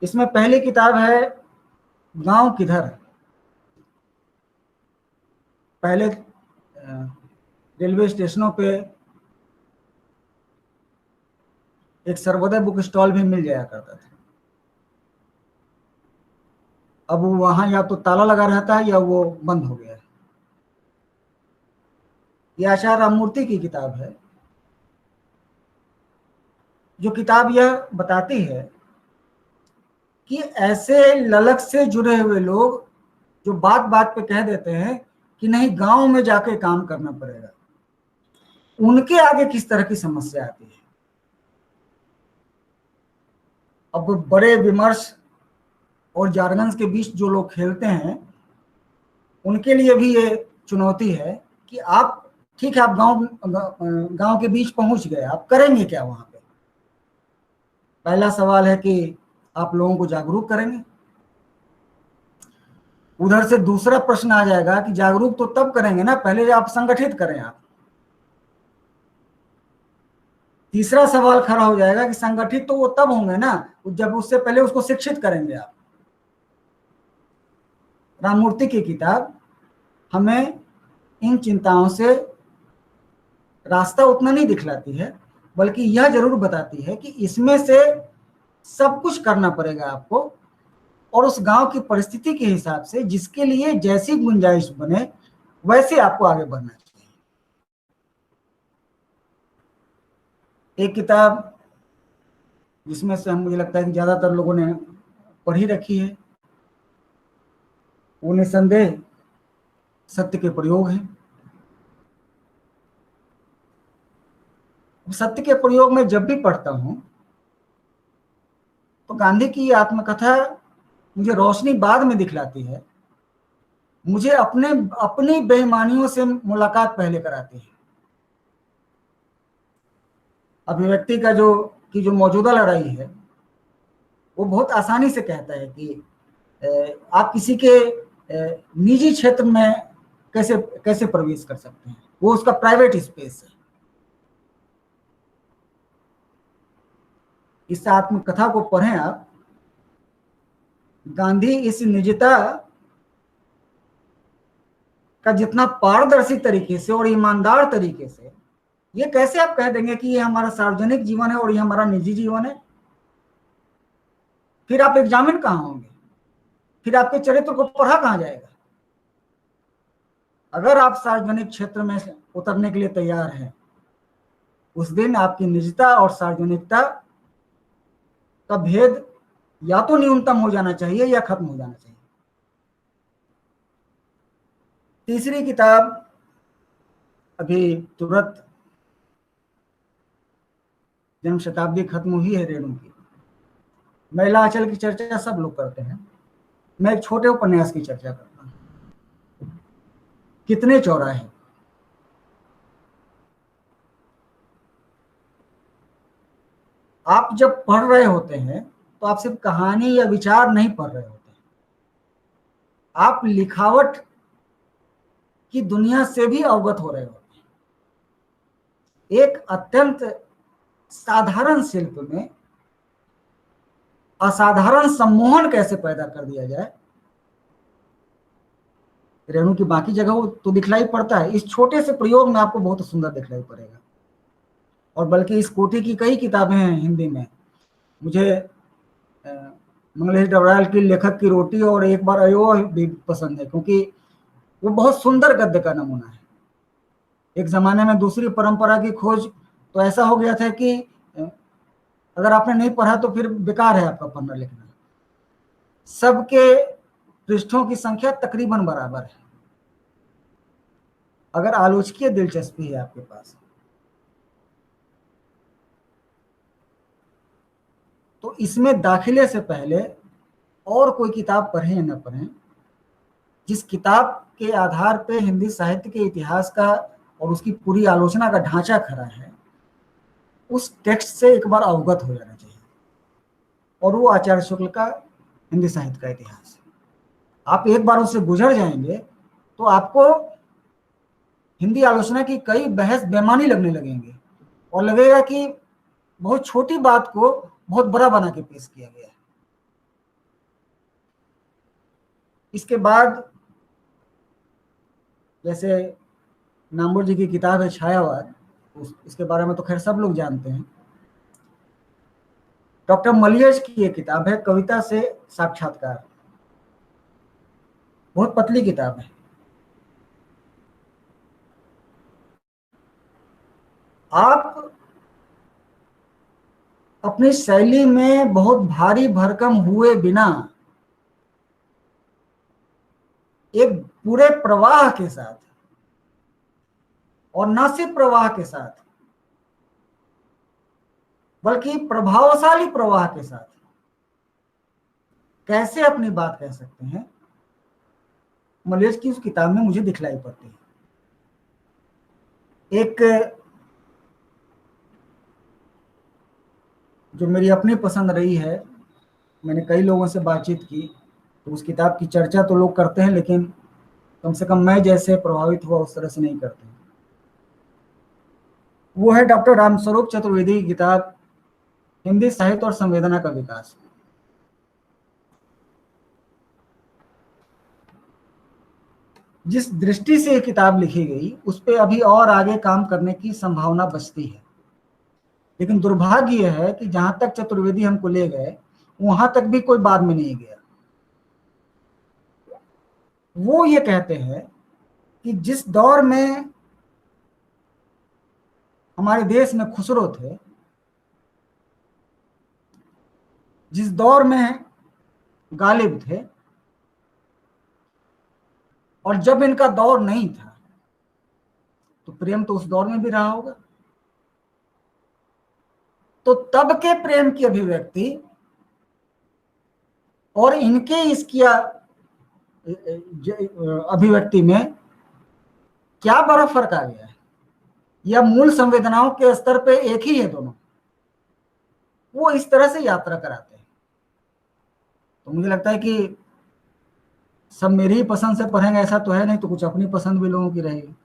इसमें पहली किताब है गांव किधर। पहले रेलवे स्टेशनों पे एक सर्वोदय बुक स्टॉल भी मिल जाया करता था। अब वहां या तो ताला लगा रहता है या वो बंद हो गया है। ये आचार्य राममूर्ति की किताब है, जो किताब यह बताती है कि ऐसे ललक से जुड़े हुए लोग जो बात बात पे कह देते हैं कि नहीं गांव में जाके काम करना पड़ेगा, उनके आगे किस तरह की समस्या आती है। अब बड़े विमर्श और जारगन्स के बीच जो लोग खेलते हैं, उनके लिए भी ये चुनौती है कि आप ठीक है, आप गांव के बीच पहुंच गए, आप करेंगे क्या वहां पे। पहला सवाल है कि आप लोगों को जागरूक करेंगे। उधर से दूसरा प्रश्न आ जाएगा कि जागरूक तो तब करेंगे ना, पहले आप संगठित करें आप। तीसरा सवाल खड़ा हो जाएगा कि संगठित तो वो तब होंगे ना जब उससे पहले उसको शिक्षित करेंगे आप। राममूर्ति की किताब हमें इन चिंताओं से रास्ता उतना नहीं दिखलाती है, बल्कि यह जरूर बताती है कि इसमें से सब कुछ करना पड़ेगा आपको, और उस गांव की परिस्थिति के हिसाब से जिसके लिए जैसी गुंजाइश बने वैसे आपको आगे बढ़ना चाहिए। एक किताब जिसमें से मुझे लगता है कि ज्यादातर लोगों ने पढ़ी रखी है, वो निसंदेह सत्य के प्रयोग है। सत्य के प्रयोग में जब भी पढ़ता हूं तो गांधी की आत्मकथा मुझे रोशनी बाद में दिखलाती है, मुझे अपनी बेईमानियों से मुलाकात पहले कराती है। अभिव्यक्ति का जो मौजूदा लड़ाई है, वो बहुत आसानी से कहता है कि आप किसी के निजी क्षेत्र में कैसे कैसे प्रवेश कर सकते हैं, वो उसका प्राइवेट स्पेस है। इस आत्मकथा को पढ़ें आप। गांधी इस निजता का जितना पारदर्शी तरीके से और ईमानदार तरीके से, ये कैसे आप कह देंगे कि ये हमारा सार्वजनिक जीवन है और ये हमारा निजी जीवन है, फिर आप एग्जामिन कहां होंगे, फिर आपके चरित्र को पढ़ा कहां जाएगा। अगर आप सार्वजनिक क्षेत्र में उतरने के लिए तैयार हैं, उस दिन आपकी निजता और सार्वजनिकता का भेद या तो न्यूनतम हो जाना चाहिए या खत्म हो जाना चाहिए। तीसरी किताब अभी तुरंत जन्म शताब्दी खत्म हुई है रेणु की। महिला आंचल की चर्चा सब लोग करते हैं, मैं एक छोटे उपन्यास की चर्चा करता हूं, कितने चौराहे। आप जब पढ़ रहे होते हैं तो आप सिर्फ कहानी या विचार नहीं पढ़ रहे होते, आप लिखावट की दुनिया से भी अवगत हो रहे होते हैं। एक अत्यंत साधारण शिल्प में असाधारण सम्मोहन कैसे पैदा कर दिया जाए, रेणु की बाकी जगह तो दिखलाई पड़ता है, इस छोटे से प्रयोग में आपको बहुत सुंदर दिखलाई पड़ेगा। और बल्कि इस कोटि की कई किताबें हैं हिंदी में। मुझे मंगलेश डबराल की लेखक की रोटी और एक बार अयो भी पसंद है, क्योंकि वो बहुत सुंदर गद्य का नमूना है। एक जमाने में दूसरी परंपरा की खोज तो ऐसा हो गया था कि अगर आपने नहीं पढ़ा तो फिर बेकार है आपका पढ़ना लिखना। सबके पृष्ठों की संख्या तकरीबन बराबर है, अगर आलोचकीय दिलचस्पी है आपके पास तो इसमें दाखिले से पहले और कोई किताब पढ़ें या न पढ़ें, जिस किताब के आधार पे हिंदी साहित्य के इतिहास का और उसकी पूरी आलोचना का ढांचा खड़ा है, उस टेक्स्ट से एक बार अवगत हो जाना चाहिए। और वो आचार्य शुक्ल का हिंदी साहित्य का इतिहास है। आप एक बार उससे गुजर जाएंगे तो आपको हिंदी आलोचना की कई बहस बेमानी लगने लगेंगे और लगेगा कि बहुत छोटी बात को बहुत बड़ा बना के पेश किया गया है। इसके बाद जैसे नामवर जी की किताब है छायावाद, इसके बारे में तो खैर सब लोग जानते हैं। डॉक्टर मलियस की एक किताब है कविता से साक्षात्कार, बहुत पतली किताब है। आप अपनी शैली में बहुत भारी भरकम हुए बिना एक पूरे प्रवाह के साथ, और न सिर्फ प्रवाह के साथ बल्कि प्रभावशाली प्रवाह के साथ कैसे अपनी बात कह सकते हैं, मलेश की उस किताब में मुझे दिखलाई पड़ती है। एक जो मेरी अपनी पसंद रही है, मैंने कई लोगों से बातचीत की तो उस किताब की चर्चा तो लोग करते हैं, लेकिन कम से कम मैं जैसे प्रभावित हुआ उस तरह से नहीं करते। वो है डॉक्टर रामस्वरूप चतुर्वेदी की किताब हिंदी साहित्य और संवेदना का विकास। जिस दृष्टि से ये किताब लिखी गई उस पर अभी और आगे काम करने की संभावना बचती है, लेकिन दुर्भाग्य यह है कि जहां तक चतुर्वेदी हमको ले गए वहां तक भी कोई बाद में नहीं गया। वो ये कहते हैं कि जिस दौर में हमारे देश में खुसरो थे, जिस दौर में गालिब थे, और जब इनका दौर नहीं था, तो प्रेम तो उस दौर में भी रहा होगा। तो तब के प्रेम की अभिव्यक्ति और इनके इसकी अभिव्यक्ति में क्या बड़ा फर्क आ गया है, या मूल संवेदनाओं के स्तर पे एक ही है दोनों। वो इस तरह से यात्रा कराते हैं। तो मुझे लगता है कि सब मेरी ही पसंद से पढ़ेंगे ऐसा तो है नहीं, तो कुछ अपनी पसंद भी लोगों की रहेगी।